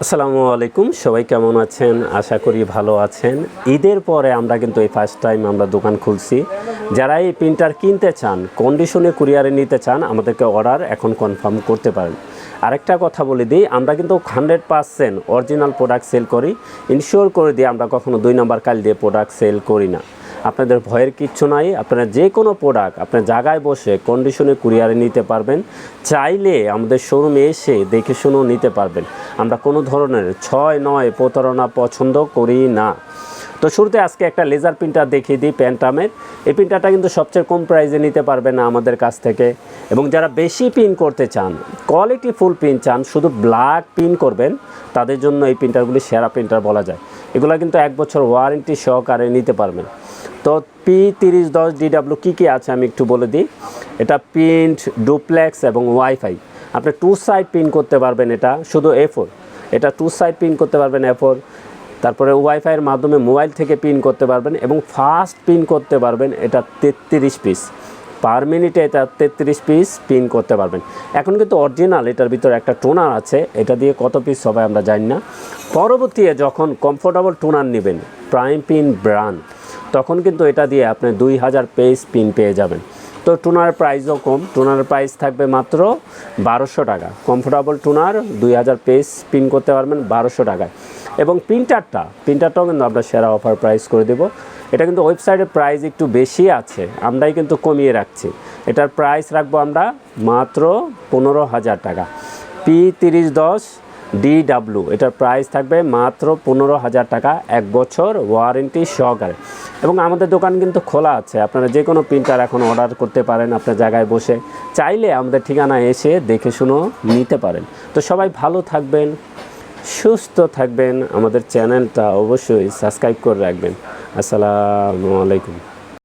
আসসালামু আলাইকুম, সবাই কেমন আছেন? আশা করি ভালো আছেন। ঈদের পরে আমরা কিন্তু এই ফার্স্ট টাইম আমরা দোকান খুলছি। যারা এই প্রিন্টার কিনতে চান, কন্ডিশনে কুরিয়ারে নিতে চান, আমাদেরকে অর্ডার এখন কনফার্ম করতে পারেন। আরেকটা কথা বলে দিই, আমরা কিন্তু 100% অরিজিনাল প্রোডাক্ট সেল করি। ইনশিওর করে দিই আমরা কখনো 2 নাম্বার কাল দিয়ে প্রোডাক্ট সেল করি না। আপনাদের ভয়ের কিচ্ছু নাই। আপনারা যে কোনো প্রোডাক্ট আপনার জায়গায় বসে কন্ডিশনে কুরিয়ারে নিতে পারবেন। চাইলে আমাদের শোরুমে এসে দেখে শুনেও নিতে পারবেন। আমরা কোনো ধরনের 6-9 প্রতারণা পছন্দ করি না। তো শুরুতে আজকে একটা লেজার প্রিন্টার দেখিয়ে দিই প্যান্টামের। এই প্রিন্টারটা কিন্তু সবচেয়ে কম প্রাইসে নিতে পারবেন না আমাদের কাছ থেকে। এবং যারা বেশি প্রিন্ট করতে চান, কোয়ালিটি ফুল প্রিন্ট চান, শুধু ব্ল্যাক প্রিন্ট করবেন, তাদের জন্য এই প্রিন্টারগুলি সেরা প্রিন্টার বলা যায়। এগুলো কিন্তু 1 বছর ওয়ারেন্টি সহকারে নিতে পারবেন। তো P3010 DW কী আছে আমি একটু বলে দিই। এটা প্রিন্ট, ডুপ্লেক্স এবং ওয়াইফাই। আপনি 2 সাইড প্রিন্ট করতে পারবেন, এটা শুধু A4। এটা 2 সাইড প্রিন্ট করতে পারবেন A4। তারপরে ওয়াইফাইয়ের মাধ্যমে মোবাইল থেকে প্রিন্ট করতে পারবেন এবং ফাস্ট প্রিন্ট করতে পারবেন। এটা 33 পিস পার মিনিটে, এটা 33 পিস প্রিন্ট করতে পারবেন। এখন কিন্তু অরিজিনাল এটার ভিতরে একটা টোনার আছে, এটা দিয়ে কত পিস হবে আমরা জানি না। পরবর্তীতে যখন কমফোর্টেবল টোনার নেবেন, প্রাইম প্রিন্ট ব্র্যান্ড, তখন কিন্তু এটা দিয়ে আপনি 2000 পেজ প্রিন্ট পেয়ে যাবেন। তো টোনার প্রাইসও কম, টোনার প্রাইস থাকবে মাত্র 1200 টাকা। কমফোর্টেবল টোনার 2000 পেজ প্রিন্ট করতে পারবেন 1200 টাকায়। এবং প্রিন্টারটাও কিন্তু আমরা সেরা অফার প্রাইস করে দেব। এটা কিন্তু ওয়েবসাইটের প্রাইস একটু বেশি আছে, আমরাই কিন্তু কমিয়ে রাখছি। এটার প্রাইস রাখবো আমরা মাত্র 15,000 টাকা। P3010 DW, এটার প্রাইস থাকবে মাত্র 15,000 টাকা, 1 বছর ওয়ারেন্টি সহকারে। এবং আমাদের দোকান কিন্তু খোলা আছে, আপনারা যে কোনো প্রিন্টার এখন অর্ডার করতে পারেন আপনার জায়গায় বসে। চাইলে আমাদের ঠিকানায় এসে দেখে শুনেও নিতে পারেন। তো সবাই ভালো থাকবেন, সুস্থ থাকবেন। আমাদের চ্যানেলটা অবশ্যই সাবস্ক্রাইব করে রাখবেন। আসসালামু আলাইকুম।